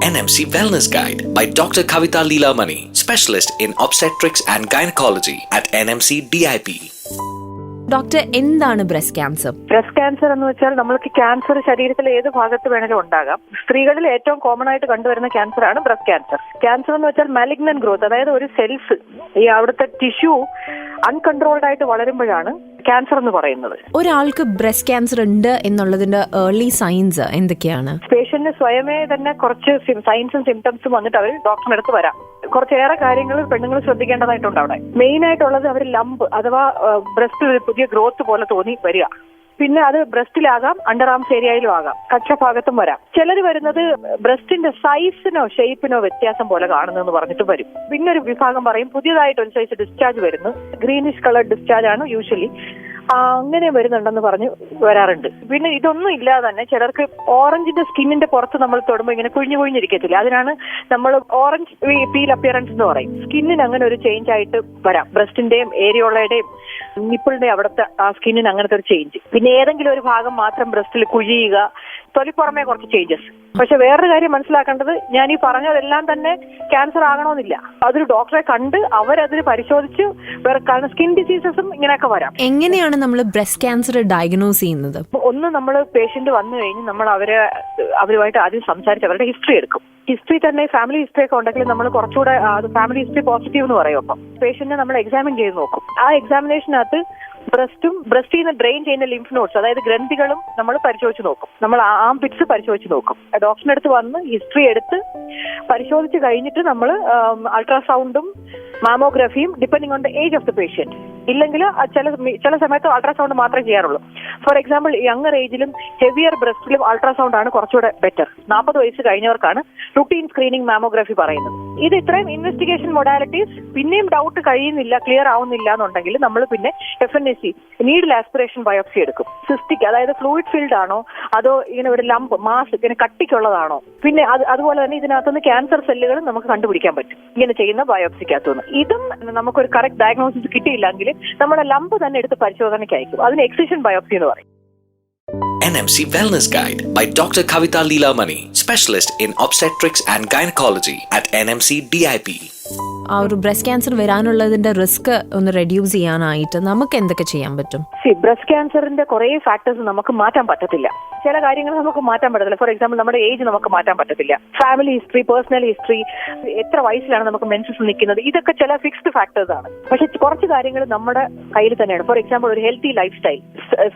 NMC Wellness Guide by Dr. Kavita Leelamani, specialist in obstetrics and gynecology at NMC DIP. Doctor, എന്താണ് breast cancer? Breast cancer എന്ന് വെച്ചാൽ നമ്മൾക്ക് cancer ശരീരത്തിലെ ഏത് ഭാഗത്ത് വേണമെങ്കിലും ഉണ്ടാകാം. സ്ത്രീകളിൽ ഏറ്റവും കോമൺ ആയിട്ട് കണ്ടുവരുന്ന ക്യാൻസർ ആണ് ബ്രസ്റ്റ് ക്യാൻസർ. ക്യാൻസർ എന്ന് വെച്ചാൽ മാലിഗ്നന്റ് ഗ്രോത്ത്, അതായത് ഒരു സെൽസ് ഈ അവിടുത്തെ ടിഷ്യൂ അൺകൺട്രോൾഡ് ആയിട്ട് വളരുമ്പോഴാണ് ക്യാൻസർ എന്ന് പറയുന്നത്. ഒരാൾക്ക് ബ്രസ്റ്റ് ക്യാൻസർ ഉണ്ട് എന്നുള്ളതിന്റെ ഏർലി സൈൻസ് എന്തൊക്കെയാണ്? പേഷ്യന്റിന് സ്വയമേ തന്നെ കുറച്ച് സൈൻസും സിംറ്റംസും വന്നിട്ട് അവർ ഡോക്ടറിന്റെ അടുത്ത് വരാം. കുറച്ചേറെ കാര്യങ്ങൾ പെണ്ണുങ്ങൾ ശ്രദ്ധിക്കേണ്ടതായിട്ടുണ്ട് അവിടെ. മെയിൻ ആയിട്ടുള്ളത് അവർ ലംബ് അഥവാ ബ്രസ്റ്റിൽ ഒരു പുതിയ ഗ്രോത്ത് പോലെ തോന്നി വരിക. പിന്നെ അത് ബ്രസ്റ്റിലാകാം, അണ്ടർ ആംസ് ഏരിയയിലും ആകാം, കക്ഷഭാഗത്തും വരാം. ചിലർ വരുന്നത് ബ്രസ്റ്റിന്റെ സൈസിനോ ഷേപ്പിനോ വ്യത്യാസം പോലെ കാണുന്നെന്ന് പറഞ്ഞിട്ട് വരും. പിന്നെ ഒരു വിഭാഗം പറയും പുതിയതായിട്ട് ഒരു സൈസ് ഡിസ്ചാർജ് വരുന്നു, ഗ്രീനിഷ് കളർ ഡിസ്ചാർജ് ആണ് യൂഷ്വലി, അങ്ങനെ വരുന്നുണ്ടെന്ന് പറഞ്ഞ് വരാറുണ്ട്. പിന്നെ ഇതൊന്നും ഇല്ലാതെ തന്നെ ചിലർക്ക് ഓറഞ്ചിന്റെ സ്കിന്നിന്റെ പുറത്ത് നമ്മൾ തൊടുമ്പോൾ ഇങ്ങനെ കുഴിഞ്ഞിരിക്കത്തില്ല, അതിനാണ് നമ്മൾ ഓറഞ്ച് പീൽ അപ്പിയറൻസ് എന്ന് പറയും. സ്കിന്നിന് അങ്ങനെ ഒരു ചേഞ്ച് ആയിട്ട് വരാം, ബ്രസ്റ്റിന്റെയും ഏരിയോളയുടെയും നിപ്പിളിന്റെ അവിടുത്തെ ആ സ്കിന്നിന് അങ്ങനത്തെ ഒരു ചേഞ്ച്. പിന്നെ ഏതെങ്കിലും ഒരു ഭാഗം മാത്രം ബ്രസ്റ്റിൽ കുഴിയുക, തൊലിപ്പുറമേ കുറച്ച് ചേഞ്ചസ്. പക്ഷെ വേറൊരു കാര്യം മനസ്സിലാക്കേണ്ടത്, ഞാൻ ഈ പറഞ്ഞതെല്ലാം തന്നെ ക്യാൻസർ ആകണമെന്നില്ല. അതൊരു ഡോക്ടറെ കണ്ട് അവരതിന് പരിശോധിച്ച് കാരണം സ്കിൻ ഡിസീസസും ഇങ്ങനെയൊക്കെ വരാം. എങ്ങനെയാണ് നമ്മൾ ബ്രസ്റ്റ് ക്യാൻസർ ഡയഗ്നോസ് ചെയ്യുന്നത്? ഒന്ന്, നമ്മൾ പേഷ്യന്റ് വന്നു കഴിഞ്ഞ് നമ്മൾ അവരുമായിട്ട് ആദ്യം സംസാരിച്ച് അവരുടെ ഹിസ്റ്ററി എടുക്കും. ഹിസ്റ്ററി തന്നെ ഫാമിലി ഹിസ്റ്ററി ഒക്കെ ഉണ്ടെങ്കിൽ നമ്മൾ കുറച്ചുകൂടെ ഫാമിലി ഹിസ്റ്ററി പോസിറ്റീവ് എന്ന് പറയും. അപ്പം പേഷ്യന്റിനെ നമ്മൾ എക്സാമിൻ ചെയ്ത് നോക്കും. ആ എക്സാമിനേഷനകത്ത് ബ്രസ്റ്റിൽ നിന്ന് ഡ്രെയിൻ ചെയ്യുന്ന ലിംഫ് നോട്ട്സ്, അതായത് ഗ്രന്ഥികളും നമ്മൾ പരിശോധിച്ച് നോക്കും. നമ്മൾ ആം പിറ്റ്സ് പരിശോധിച്ച് നോക്കും. ഡോക്ടറിന്റെ അടുത്ത് വന്ന് ഹിസ്റ്ററി എടുത്ത് പരിശോധിച്ച് കഴിഞ്ഞിട്ട് നമ്മൾ അൾട്രാസൗണ്ടും മാമോഗ്രഫിയും depending on the age of the patient. ഇല്ലെങ്കിൽ ചില സമയത്ത് അൾട്രാസൗണ്ട് മാത്രമേ ചെയ്യാറുള്ളൂ. ഫോർ എക്സാമ്പിൾ യങ്ങർ ഏജിലും ഹെവിയർ ബ്രസ്റ്റിലും അൾട്രാസൗണ്ട് ആണ് കുറച്ചുകൂടെ ബെറ്റർ. 40 വയസ്സ് കഴിഞ്ഞവർക്കാണ് റുട്ടീൻ സ്ക്രീനിങ് മാമോഗ്രഫി പറയുന്നത്. ഇത് ഇത്രയും ഇൻവെസ്റ്റിഗേഷൻ മൊഡാലിറ്റീസ് പിന്നെയും ഡൗട്ട് കഴിയുന്നില്ല, ക്ലിയർ ആവുന്നില്ല എന്നുണ്ടെങ്കിൽ നമ്മൾ പിന്നെ FNAC നീഡിൽ ആസ്പിറേഷൻ ബയോപ്സി എടുക്കും. സിസ്റ്റിക്, അതായത് ഫ്ലൂയിഡ് ഫീൽഡ് ആണോ അതോ ഇങ്ങനെ ഒരു ലംപ് മാസ് ഇങ്ങനെ കട്ടിക്കുള്ളതാണോ. പിന്നെ അതുപോലെ തന്നെ ഇതിനകത്തുനിന്ന് ക്യാൻസർ സെല്ലുകൾ നമുക്ക് കണ്ടുപിടിക്കാൻ പറ്റും ഇങ്ങനെ ചെയ്യുന്ന ബയോപ്സിക്കകത്തുനിന്ന്. ഇതും നമുക്കൊരു കറക്റ്റ് ഡയഗ്നോസിസ് കിട്ടിയില്ലെങ്കിൽ നമ്മുടെ ലംബ് തന്നെ എടുത്ത് പരിശോധനയ്ക്ക് അയക്കും. അതിന് എക്സിഷൻ ബയോപ്സി എന്ന് പറയും. NMC Wellness Guide by Dr. Kavita Leelamani, specialist in obstetrics and gynecology at NMC DIP. ആ ഒരു ബ്രസ്റ്റ് ക്യാൻസർ വരാനുള്ളതിന്റെ റിസ്ക് ഒന്ന് റെഡ്യൂസ് ചെയ്യാനായിട്ട് നമുക്ക് എന്തൊക്കെ ചെയ്യാൻ പറ്റും? ബ്രസ്റ്റ് ക്യാൻസറിന്റെ കുറെ ഫാക്ടേഴ്സ് നമുക്ക് മാറ്റാൻ പറ്റത്തില്ല. ചില കാര്യങ്ങൾ നമുക്ക് മാറ്റാൻ പറ്റത്തില്ല. ഫോർ എക്സാമ്പിൾ, നമ്മുടെ ഏജ് നമുക്ക് മാറ്റാൻ പറ്റത്തില്ല. ഫാമിലി ഹിസ്റ്ററി, പേഴ്സണൽ ഹിസ്റ്ററി, എത്ര വയസ്സിലാണ് നമുക്ക് മെൻസസ് നിൽക്കുന്നത്, ഇതൊക്കെ ചില ഫിക്സ്ഡ് ഫാക്ടേഴ്സ് ആണ്. പക്ഷെ കുറച്ച് കാര്യങ്ങൾ നമ്മുടെ കയ്യിൽ തന്നെയാണ്. ഫോർ എക്സാമ്പിൾ, ഒരു ഹെൽത്തി ലൈഫ് സ്റ്റൈൽ,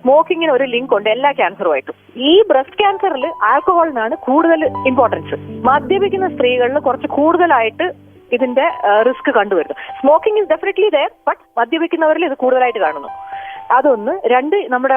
സ്മോക്കിങ്ങിന് ഒരു ലിങ്ക് ഉണ്ട് എല്ലാ ക്യാൻസറുമായിട്ടും. ഈ ബ്രസ്റ്റ് ക്യാൻസറിൽ ആൽക്കഹോളിനാണ് കൂടുതൽ ഇമ്പോർട്ടൻസ്. മദ്യപിക്കുന്ന സ്ത്രീകളിൽ കുറച്ച് കൂടുതലായിട്ട് ഇതിന്റെ റിസ്ക് കണ്ടുവരുന്നു. Smoking is definitely there, but മദ്യപിക്കുന്നവരിൽ ഇത് കൂടുതലായിട്ട് കാണുന്നു. അതൊന്ന്. രണ്ട്, നമ്മുടെ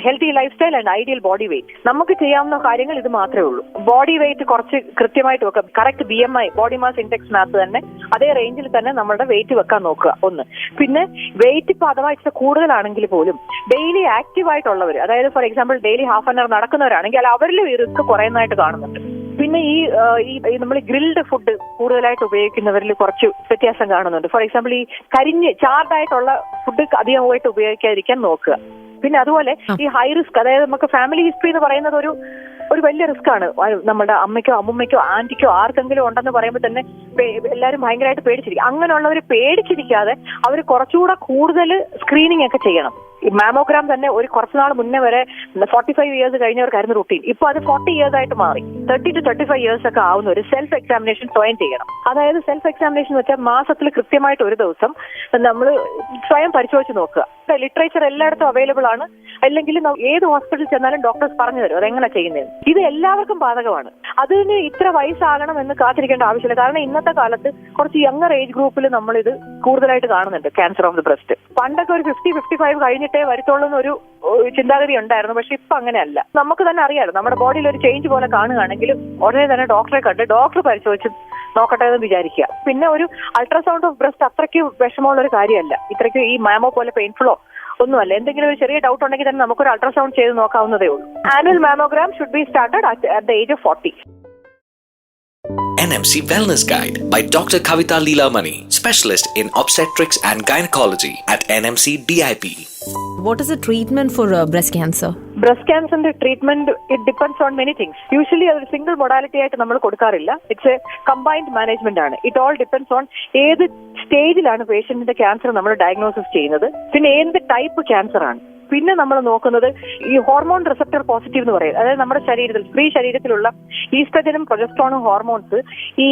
healthy lifestyle and ideal body weight. നമുക്ക് ചെയ്യാവുന്ന കാര്യങ്ങൾ ഇത് മാത്രമേ ഉള്ളൂ. ബോഡി വെയിറ്റ് കുറച്ച് കൃത്യമായിട്ട് വെക്കുക. കറക്റ്റ് BMI, ബോഡി മാസ് ഇൻഡെക്സിനകത്ത് തന്നെ അതേ റേഞ്ചിൽ തന്നെ നമ്മുടെ വെയിറ്റ് വെക്കാൻ നോക്കുക. ഒന്ന്. പിന്നെ വെയിറ്റ് ഇപ്പൊ അഥവാ ഇച്ചിരി കൂടുതലാണെങ്കിൽ പോലും ഡെയിലി ആക്റ്റീവ് ആയിട്ടുള്ളവർ, അതായത് for example daily half an hour നടക്കുന്നവരാണെങ്കിൽ അവരിലും ഈ റിസ്ക് കുറയുന്നതായിട്ട് കാണുന്നുണ്ട്. പിന്നെ ഈ നമ്മൾ ഗ്രിൽഡ് ഫുഡ് കൂടുതലായിട്ട് ഉപയോഗിക്കുന്നവരിൽ കുറച്ച് വ്യത്യാസം കാണുന്നുണ്ട്. ഫോർ എക്സാമ്പിൾ, ഈ കരിഞ്ഞ് ചാർഡായിട്ടുള്ള ഫുഡ് അധികമായിട്ട് ഉപയോഗിക്കാതിരിക്കാൻ നോക്കുക. പിന്നെ അതുപോലെ ഈ ഹൈ റിസ്ക്, അതായത് നമുക്ക് ഫാമിലി ഹിസ്റ്ററി എന്ന് പറയുന്നത് ഒരു വലിയ റിസ്ക് ആണ്. നമ്മുടെ അമ്മയ്ക്കോ അമ്മുമ്മയ്ക്കോ ആന്റിക്കോ ആർക്കെങ്കിലും ഉണ്ടെന്ന് പറയുമ്പോൾ തന്നെ എല്ലാവരും ഭയങ്കരമായിട്ട് പേടിച്ചിരിക്കും. അങ്ങനെയുള്ളവർ പേടിച്ചിരിക്കാതെ അവർ കുറച്ചുകൂടെ കൂടുതൽ സ്ക്രീനിങ് ഒക്കെ ചെയ്യണം. ഈ മാമോഗ്രാം തന്നെ ഒരു കുറച്ചുനാൾ മുന്നേ വരെ 45 ഇയേഴ്സ് കഴിഞ്ഞവർക്കായിരുന്നു റുട്ടീൻ. ഇപ്പൊ അത് 40 ഇയേഴ്സ് ആയിട്ട് മാറി. 30 to 35 ഇയേഴ്സ് ഒക്കെ ആവുന്ന ഒരു സെൽഫ് എക്സാമിനേഷൻ സ്വയം ചെയ്യണം. അതായത് സെൽഫ് എക്സാമിനേഷൻ വെച്ചാൽ മാസത്തിൽ കൃത്യമായിട്ട് ഒരു ദിവസം നമ്മൾ സ്വയം പരിശോധിച്ച് നോക്കുക. ലിറ്ററേച്ചർ എല്ലായിടത്തും അവൈലബിൾ ആണ്. അല്ലെങ്കിൽ ഏത് ഹോസ്പിറ്റലിൽ ചെന്നാലും ഡോക്ടേഴ്സ് പറഞ്ഞു തരും അതെങ്ങനെ ചെയ്യുന്നത്. ഇത് എല്ലാവർക്കും ബാധകമാണ്. അതിന് ഇത്ര വയസ്സാകണം എന്ന് കാത്തിരിക്കേണ്ട ആവശ്യമില്ല. കാരണം ഇന്നത്തെ കാലത്ത് കുറച്ച് യങ്ങർ ഏജ് ഗ്രൂപ്പിൽ നമ്മൾ ഇത് കൂടുതലായിട്ട് കാണുന്നുണ്ട്, ക്യാൻസർ ഓഫ് ദി ബ്രസ്റ്റ്. പണ്ടൊക്കെ ഒരു 50-55 കഴിഞ്ഞിട്ടേ വരുത്തുള്ളൂ എന്നൊരു ചിന്താഗതി ഉണ്ടായിരുന്നു. പക്ഷെ ഇപ്പൊ അങ്ങനെയല്ല. നമുക്ക് തന്നെ അറിയാലോ, നമ്മുടെ ബോഡിയിൽ ഒരു ചേഞ്ച് പോലെ കാണുകയാണെങ്കിൽ ഉടനെ തന്നെ ഡോക്ടറെ കണ്ട് ഡോക്ടർ പരിശോധിച്ച് നോക്കട്ടെ എന്ന് വിചാരിക്കുക. പിന്നെ ഒരു അൾട്രാസൗണ്ട് ഓഫ് ബ്രസ്റ്റ് അത്രയ്ക്ക് വിഷമമുള്ള ഒരു കാര്യമല്ല. ഇത്രയ്ക്ക് ഈ മാമോ പോലെ പെയിൻഫുള്ളോ ഒന്നുമല്ല. എന്തെങ്കിലും ഒരു ചെറിയ ഡൗട്ട് ഉണ്ടെങ്കിൽ തന്നെ നമുക്കൊരു അൾട്രാസൗണ്ട് ചെയ്ത് നോക്കാവുന്നതേ ഉള്ളൂ. Annual mammogram should be started at the age of 40. NMC Wellness Guide by Dr. Kavita Leelamani, specialist in obstetrics and gynecology at NMC DIP. What is the treatment for breast cancer? Breast ക്യാൻസറിന്റെ treatment it depends on many things. Usually അതൊരു single modality ആയിട്ട് നമ്മൾ കൊടുക്കാറില്ല. It's a combined management ആണ്. It all depends on ഏത് സ്റ്റേജിലാണ് പേഷ്യന്റിന്റെ cancer നമ്മൾ diagnosis ചെയ്യുന്നത്, പിന്നെ ഏത് ടൈപ്പ് ക്യാൻസർ ആണ്. പിന്നെ നമ്മൾ നോക്കുന്നത് ഈ ഹോർമോൺ റിസപ്റ്റർ പോസിറ്റീവ് എന്ന് പറയും. അതായത് നമ്മുടെ ശരീരത്തിൽ സ്ത്രീ ശരീരത്തിലുള്ള ഈസ്ട്രജനും പ്രൊജസ്ട്രോണും ഹോർമോൺസ് ഈ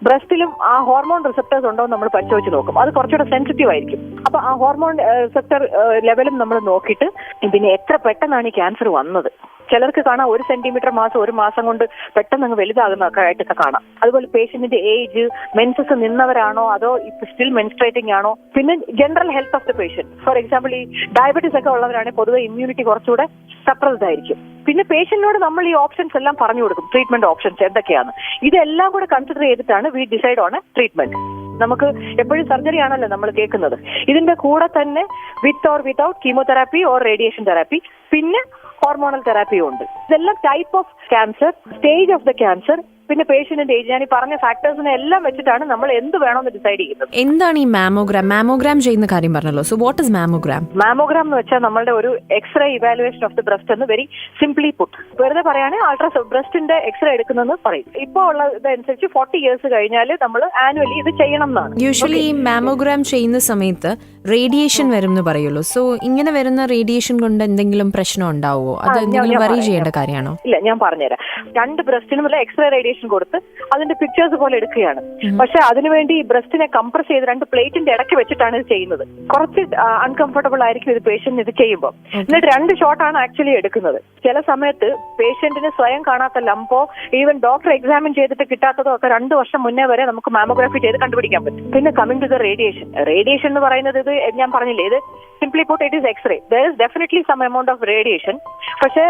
ബ്രസ്റ്റിലും ആ ഹോർമോൺ റിസപ്റ്റേഴ്സ് ഉണ്ടോ എന്ന് നമ്മൾ പരിശോധിച്ച് നോക്കും. അത് കുറച്ചുകൂടെ സെൻസിറ്റീവ് ആയിരിക്കും. അപ്പൊ ആ ഹോർമോൺ റിസപ്റ്റർ ലെവലും നമ്മൾ നോക്കിയിട്ട് പിന്നെ എത്ര പെട്ടെന്നാണ് ഈ ക്യാൻസർ വന്നത്. ചിലർക്ക് കാണാം 1 സെന്റിമീറ്റർ മാസം 1 മാസം കൊണ്ട് പെട്ടെന്ന് അങ്ങ് വലുതാകുന്നൊക്കെ ആയിട്ടൊക്കെ കാണാം. അതുപോലെ പേഷ്യന്റിന്റെ ഏജ്, മെൻസസ് നിന്നവരാണോ അതോ സ്റ്റിൽ മെൻസ്ട്രേറ്റിംഗ് ആണോ, പിന്നെ general health of the patient. For example ഈ ഡയബറ്റീസ് ഒക്കെ ഉള്ളവരാണെങ്കിൽ പൊതുവെ ഇമ്മ്യൂണിറ്റി കുറച്ചുകൂടെ സപ്രസ്ഡ് ആയിരിക്കും. പിന്നെ പേഷ്യന്റിനോട് നമ്മൾ ഈ ഓപ്ഷൻസ് എല്ലാം പറഞ്ഞു കൊടുക്കും, ട്രീറ്റ്മെന്റ് ഓപ്ഷൻസ് എന്തൊക്കെയാണ്. ഇതെല്ലാം കൂടെ കൺസിഡർ ചെയ്തിട്ടാണ് we decide on A treatment. നമുക്ക് എപ്പോഴും സർജറി ആണല്ലോ നമ്മൾ കേൾക്കുന്നത്. ഇതിന്റെ കൂടെ തന്നെ with or without chemotherapy or radiation therapy, പിന്നെ ഹോർമോണൽ തെറാപ്പിയും ഉണ്ട്. ഇതെല്ലാം type of cancer, stage of the cancer, പിന്നെ പേഷ്യന്റിന്റെ ഏജ്, ഞാൻ ഈ പറഞ്ഞ ഫാക്ടേഴ്സിനെ എല്ലാം വെച്ചിട്ടാണ് നമ്മൾ എന്ത് വേണമെന്ന് ഡിസൈഡ് ചെയ്യുന്നത്. എന്താണ് ഈ മാമോഗ്രാം? മാമോഗ്രാം ചെയ്യുന്ന കാര്യം പറഞ്ഞല്ലോ. So what is mammogram? Mammogram എന്ന് വെച്ചാൽ നമ്മളുടെ ഒരു X-ray evaluation of the breast എന്ന് വെരി സിംപ്ലി പുട്ട്. വെറുതെ പറയുകയാണെങ്കിൽ ബ്രസ്റ്റിന്റെ എക്സ്റേ എടുക്കുന്നെന്ന് പറയും. ഇപ്പോൾ ഉള്ളതനുസരിച്ച് 40 years കഴിഞ്ഞാൽ നമ്മൾ ആനുവലി ഇത് ചെയ്യണം എന്നാണ്. യൂഷ്വലി ഈ മാമോഗ്രാം ചെയ്യുന്ന സമയത്ത് റേഡിയേഷൻ വരും എന്ന് പറയുള്ളൂ. സോ ഇങ്ങനെ വരുന്ന റേഡിയേഷൻ കൊണ്ട് എന്തെങ്കിലും പ്രശ്നം ഉണ്ടാവുമോ? അത് എന്തെങ്കിലും വറി ചെയ്യേണ്ട കാര്യമാണോ? ഇല്ല, ഞാൻ പറഞ്ഞുതരാം. 2 ബ്രസ്റ്റിനുമുള്ള എക്സ്റേ റേഡിയേഷൻ കൊടുത്ത് അതിന്റെ പിക്ചേഴ്സ് പോലെ എടുക്കുകയാണ്. പക്ഷെ അതിനുവേണ്ടി ബ്രസ്റ്റിനെ കംപ്രസ് ചെയ്ത് 2 പ്ലേറ്റിന്റെ ഇടയ്ക്ക് വെച്ചിട്ടാണ് ഇത് ചെയ്യുന്നത്. കുറച്ച് അൺകംഫർട്ടബിൾ ആയിരിക്കും ഇത് പേഷ്യന്റ് ഇത് ചെയ്യുമ്പോൾ. എന്നിട്ട് 2 ഷോട്ടാണ് ആക്ച്വലി എടുക്കുന്നത്. ചില സമയത്ത് പേഷ്യന്റിന് സ്വയം കാണാത്ത ലംബോ ഈവൻ ഡോക്ടർ എക്സാമിൻ ചെയ്തിട്ട് കിട്ടാത്തതോ ഒക്കെ 2 വർഷം മുന്നേ വരെ നമുക്ക് മാമോഗ്രാഫി ചെയ്ത് കണ്ടുപിടിക്കാൻ പറ്റും. പിന്നെ coming to the radiation. Radiation എന്ന് പറയുന്നത് ഇത് ഞാൻ പറഞ്ഞില്ലേ, ഇത് simply put it is X-ray. There is definitely some amount of radiation. പക്ഷെ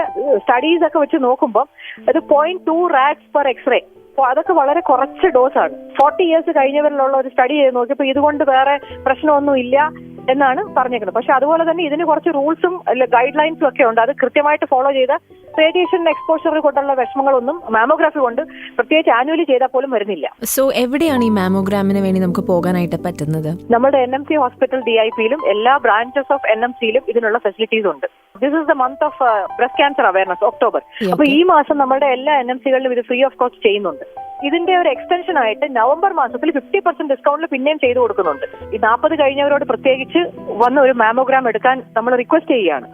സ്റ്റഡീസ് ഒക്കെ വെച്ച് നോക്കുമ്പോൾ ഇത് 0.2 റാറ്റ്സ് പെർ എക്സ്റേ. അതൊക്കെ വളരെ കുറച്ച് ഡോസാണ്. 40 years കഴിഞ്ഞവരിലുള്ള ഒരു സ്റ്റഡി ചെയ്ത് നോക്കിയപ്പോൾ ഇതുകൊണ്ട് വേറെ പ്രശ്നമൊന്നും ഇല്ല എന്നാണ് പറഞ്ഞേക്കുന്നത്. പക്ഷെ അതുപോലെ തന്നെ ഇതിന് കുറച്ച് റൂൾസും ഗൈഡ് ലൈൻസും ഒക്കെ ഉണ്ട്. അത് കൃത്യമായിട്ട് ഫോളോ ചെയ്ത റേഡിയേഷൻ എക്സ്പോഷർ കൊണ്ടുള്ള വിഷമങ്ങളൊന്നും മാമോഗ്രാഫി കൊണ്ട് പ്രത്യേകിച്ച് ആനുവലി ചെയ്താൽ പോലും വരുന്നില്ല. സോ എവിടെയാണ് ഈ മാമോഗ്രാമിന് വേണ്ടി നമുക്ക് പോകാനായിട്ട് പറ്റുന്നത്? നമ്മുടെ NMC ഹോസ്പിറ്റൽ DIPയിലും എല്ലാ ബ്രാഞ്ചസ് ഓഫ് NMCയിലും ഇതിനുള്ള ഫെസിലിറ്റീസ് ഉണ്ട്. This is the month of breast cancer awareness, October. അപ്പൊ ഈ മാസം നമ്മുടെ എല്ലാ NMCകളിലും ഇത് ഫ്രീ ഓഫ് കോസ്റ്റ് ചെയ്യുന്നുണ്ട്. ഇതിന്റെ ഒരു എക്സ്റ്റൻഷൻ ആയിട്ട് നവംബർ മാസത്തിൽ 50% ഡിസ്കൗണ്ടിൽ പിന്നെയും ചെയ്തു കൊടുക്കുന്നുണ്ട്. ഈ 40 കഴിഞ്ഞവരോട് പ്രത്യേകിച്ച് വന്ന് ഒരു മാമോഗ്രാം എടുക്കാൻ നമ്മൾ റിക്വസ്റ്റ് ചെയ്യുകയാണ്.